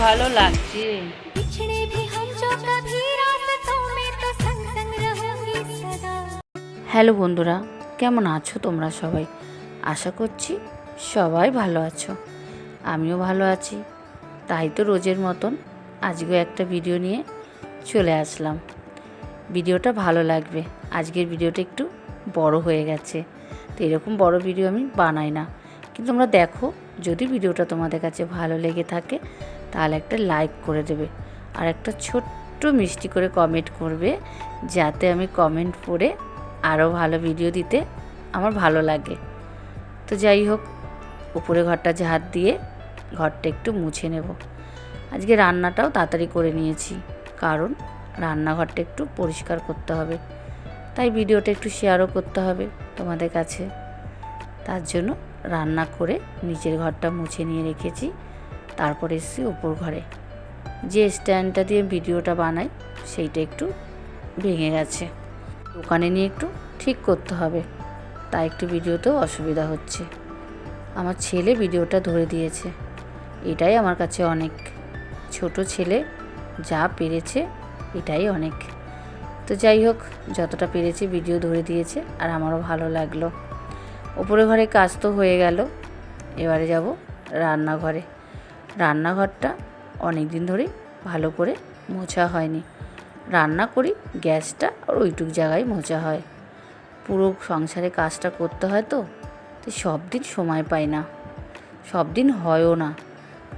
ভালো লাগছে। হ্যালো বন্ধুরা, কেমন আছো তোমরা সবাই? আশা করছি সবাই ভালো আছো, আমিও ভালো আছি। তাই তো রোজের মতন আজকেও একটা ভিডিও নিয়ে চলে আসলাম। ভিডিওটা ভালো লাগবে। আজকের ভিডিওটা একটু বড় হয়ে গেছে, তো এরকম বড় ভিডিও আমি বানাই না, কিন্তু তোমরা দেখো, যদি ভিডিওটা তোমাদের কাছে ভালো লেগে থাকে তাহলে একটা লাইক করে দেবে আর একটা ছোট্ট মিষ্টি করে কমেন্ট করবে, যাতে আমি কমেন্ট পড়ে আরও ভালো ভিডিও দিতে আমার ভালো লাগে। তো যাই হোক, উপরে ঘরটা ঝাড় দিয়ে ঘরটা একটু মুছে নেব। আজকে রান্নাটাও তাড়াতাড়ি করে নিয়েছি, কারণ রান্নাঘরটা একটু পরিষ্কার করতে হবে, তাই ভিডিওটা একটু শেয়ারও করতে হবে তোমাদের কাছে। তার জন্য রান্না করে নিচের ঘরটা মুছে নিয়ে রেখেছি। তারপর এসেছি উপর ঘরে। যে স্ট্যান্ডটা দিয়ে ভিডিওটা বানাই সেইটা একটু ভেঙে গেছে, দোকানে নিয়ে একটু ঠিক করতে হবে, তাই একটু ভিডিওতেও অসুবিধা হচ্ছে। আমার ছেলে ভিডিওটা ধরে দিয়েছে, এটাই আমার কাছে অনেক। ছোট ছেলে যা পেরেছে এটাই অনেক। তো যাই হোক, যতটা পেরেছি ভিডিও ধরে দিয়েছে আর আমারও ভালো লাগলো। ওপরে ঘরে কাজ তো হয়ে গেল, এবারে যাব রান্নাঘরে। রান্নাঘরটা অনেক দিন ধরেই ভালো করে মোছা হয়নি। রান্না করি, গ্যাসটা আর ওইটুক জায়গায় মোছা হয়। পুরো সংসারে কাজটা করতে হয়, তো সব দিন সময় পাই না, সব দিন হয়ও না।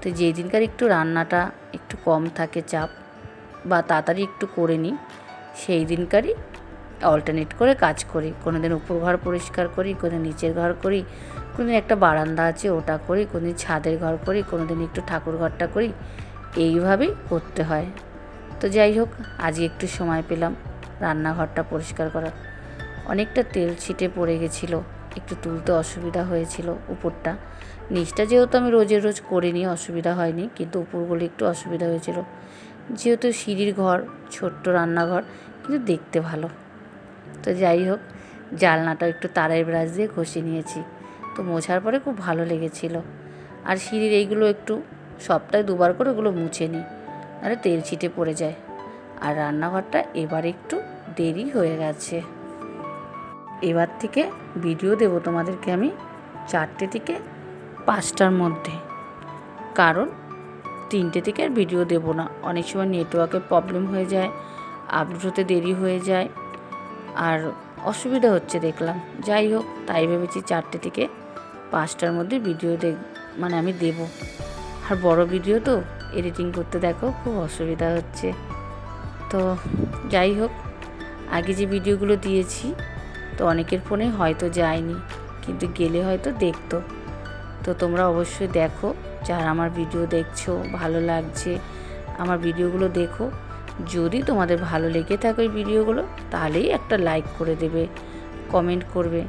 তো যেই দিনকার একটু রান্নাটা একটু কম থাকে চাপ, বা তাড়াতাড়ি একটু করে নিই, সেই দিনকারই অল্টারনেট করে কাজ করি। কোনো দিন উপর ঘর পরিষ্কার করি, কোনো দিন নিচের ঘর করি, কোনো দিন একটা বারান্দা আছে ওটা করি, কোনো দিন ছাদের ঘর করি, কোনো দিন একটু ঠাকুর ঘরটা করি, এইভাবেই করতে হয়। তো যাই হোক, আজকে একটু সময় পেলাম রান্নাঘরটা পরিষ্কার করার। অনেকটা তেল ছিটে পড়ে গেছিলো, একটু তুলতে অসুবিধা হয়েছিল উপরটা। নিচটা যেহেতু আমি রোজের রোজ করিনি, অসুবিধা হয়নি, কিন্তু উপরগুলো একটু অসুবিধা হয়েছিল। যেহেতু সিঁড়ির ঘর, ছোট্ট রান্নাঘর, কিন্তু দেখতে ভালো। তো যাই হোক, জানলাটা একটু তারের ব্রাশ দিয়ে ঘষে নিয়েছি, তো মোছার পরে খুব ভালো লেগেছিল। আর সিঁড়ির এইগুলো একটু সপ্তাহে দুবার করে ওগুলো মুছে নিই, নাহলে তেল ছিটে পড়ে যায়। আর রান্নাঘরটা এবার একটু দেরি হয়ে গেছে। এবার থেকে ভিডিও দেবো তোমাদেরকে আমি 4টে থেকে 5টার মধ্যে, কারণ 3টে থেকে আর ভিডিও দেবো না। অনেক সময় নেটওয়ার্কের প্রবলেম হয়ে যায়, আপলোড হতে দেরি হয়ে যায়, আর অসুবিধা হচ্ছে দেখলাম। যাই হোক, তাই ভেবেছি 4টে থেকে 5টার মধ্যে ভিডিও মানে আমি দেব। আর বড় ভিডিও তো এডিটিং করতে দেখো খুব অসুবিধা হচ্ছে। তো যাই হোক, আগে যে ভিডিওগুলো দিয়েছি তো অনেকের ফোনে হয়তো যায়নি, কিন্তু গেলে হয়তো দেখতো। তো তোমরা অবশ্যই দেখো, যারা আমার ভিডিও দেখছো, ভালো লাগছে আমার ভিডিওগুলো দেখো। যদি তোমাদের ভালো লেগে থাকে ওই ভিডিওগুলো, তাহলেই একটা লাইক করে দেবে, কমেন্ট করবে।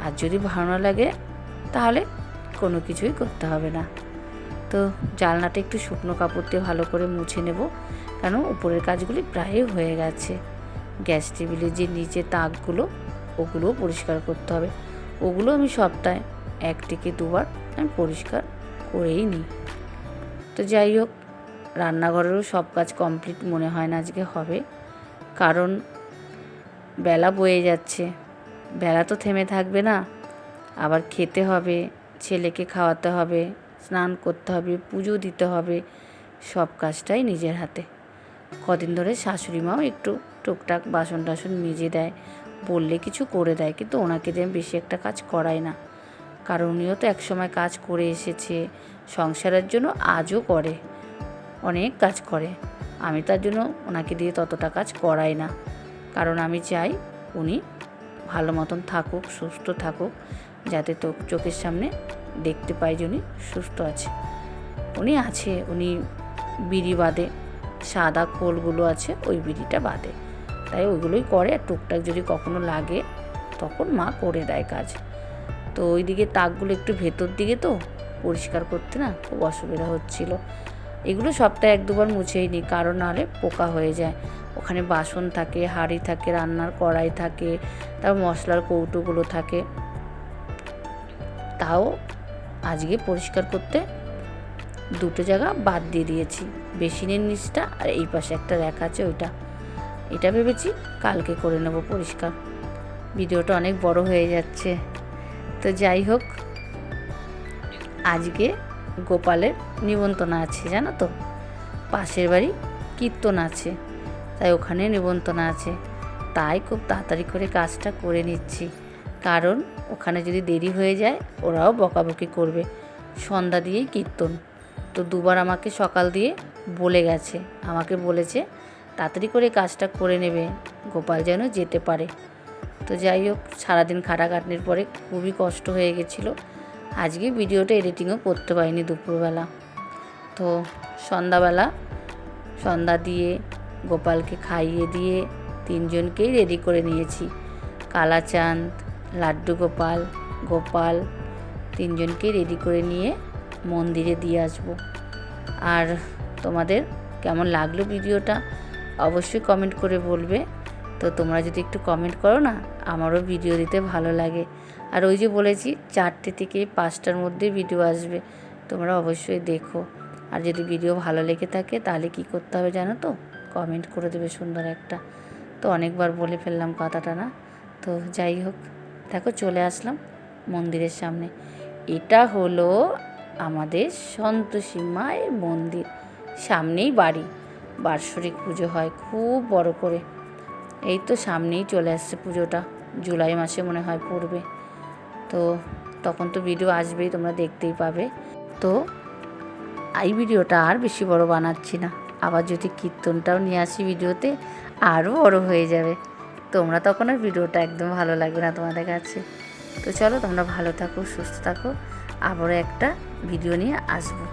আর যদি ভালো না লাগে তাহলে কোনো কিছুই করতে হবে না। তো জানলাটা একটু শুকনো কাপড় দিয়ে ভালো করে মুছে নেব, কেন উপরের কাজগুলি প্রায় হয়ে গেছে। গ্যাস টেবিলের যে নিচে তাকগুলো, ওগুলোও পরিষ্কার করতে হবে। ওগুলো আমি সপ্তাহে 1 থেকে 2বার আমি পরিষ্কার করেই নিই। তো যাই হোক, রান্নাঘরেরও সব কাজ কমপ্লিট মনে হয় না আজকে হবে, কারণ বেলা বয়ে যাচ্ছে। বেলা তো থেমে থাকবে না, আবার খেতে হবে, ছেলেকে খাওয়াতে হবে, স্নান করতে হবে, পুজো দিতে হবে, সব কাজটাই নিজের হাতে। কদিন ধরে শাশুড়ি মাও একটু টুকটাক বাসন টাসন মেজে দেয়, বললে কিছু করে দেয়, কিন্তু ওনাকে দিয়ে বেশি একটা কাজ করাই না, কারণ উনিও তো একসময় কাজ করে এসেছে, সংসারের জন্য আজও করে, অনেক কাজ করে। আমি তার জন্য ওনাকে দিয়ে ততটা কাজ করাই না, কারণ আমি চাই উনি ভালো মতন থাকুক, সুস্থ থাকুক, যাতে তো চোখের সামনে দেখতে পাই যে উনি সুস্থ আছে। উনি আছে, উনি বিড়ি বাঁধে, সাদা খোলগুলো আছে ওই বিড়িটা বাঁধে, তাই ওইগুলোই করে। আর টুকটাক যদি কখনো লাগে তখন মা করে দেয় কাজ। তো ওই দিকে তাকগুলো একটু ভেতর দিকে, তো পরিষ্কার করতে না খুব অসুবিধা হচ্ছিল। এগুলো সপ্তাহে 1-2বার মুছেই নিই, কারণ নাহলে পোকা হয়ে যায়। ওখানে বাসন থাকে, হাঁড়ি থাকে, রান্নার কড়াই থাকে, তারপর মশলার কৌটোগুলো থাকে। তাও আজকে পরিষ্কার করতে দুটো জায়গা বাদ দিয়ে দিয়েছি, বেসিনের নিচটা আর এই পাশে একটা র্যাক আছে ওইটা। এটা ভেবেছি কালকে করে নেব পরিষ্কার। ভিডিওটা অনেক বড় হয়ে যাচ্ছে। তো যাই হোক, আজকে গোপালের নিমন্ত্রণ আছে জানো তো, পাশের বাড়ি কীর্তন আছে, তাই ওখানে নিমন্ত্রণ আছে। তাই খুব তাড়াতাড়ি করে কাজটা করে নিচ্ছি, কারণ ওখানে যদি দেরি হয়ে যায় ওরাও বকাবকি করবে। সন্ধ্যা দিয়েই কীর্তন, তো দুবার আমাকে সকাল দিয়ে বলে গেছে, আমাকে বলেছে তাড়াতাড়ি করে কাজটা করে নেবে, গোপাল যেন যেতে পারে। তো যাই হোক, সারাদিন খাটাখাটনির পরে খুবই কষ্ট হয়ে গেছিলো। আজকে ভিডিওটা এডিটিংও করতে পারিনি দুপুরবেলা। তো সন্ধ্যা দিয়ে গোপালকে খাইয়ে দিয়ে তিনজনকেই রেডি করে নিয়েছি। কালাচাঁদ, লাড্ডু গোপাল তিনজনকেই রেডি করে নিয়ে মন্দিরে দিয়ে আসবো। আর তোমাদের কেমন লাগলো ভিডিওটা অবশ্যই কমেন্ট করে বলবে। তো তোমরা যদি একটু কমেন্ট করো না, আমারও ভিডিও দিতে ভালো লাগে। আর ওই যে বলেছি 4টে থেকে 5টার মধ্যে ভিডিও আসবে, তোমরা অবশ্যই দেখো। আর যদি ভিডিও ভালো লেগে থাকে তাহলে কি করতে হবে জানো তো, কমেন্ট করে দেবে সুন্দর একটা। তো অনেকবার বলে ফেললাম কথাটা না। তো যাই হোক, দেখো চলে আসলাম মন্দিরের সামনে। এটা হলো আমাদের সন্তোষী মায়ের মন্দির, সামনেই বাড়ি। বার্ষিক পুজো হয় খুব বড় করে। এই তো সামনেই চলে আসছে পুজোটা, জুলাই মাসে মনে হয় পড়বে। তো তখন তো ভিডিও আসবেই, তোমরা দেখতেই পাবে। তো এই ভিডিওটা আর বেশি বড় বানাচ্ছি না, আবার যদি কীর্তনটাও নিয়ে আসি ভিডিওতে আরও বড় হয়ে যাবে। তোমরা তখন আর ভিডিওটা একদম ভালো লাগবে না তোমাদের কাছে। তো চলো, তোমরা ভালো থাকো, সুস্থ থাকো, আবারও একটা ভিডিও নিয়ে আসবো।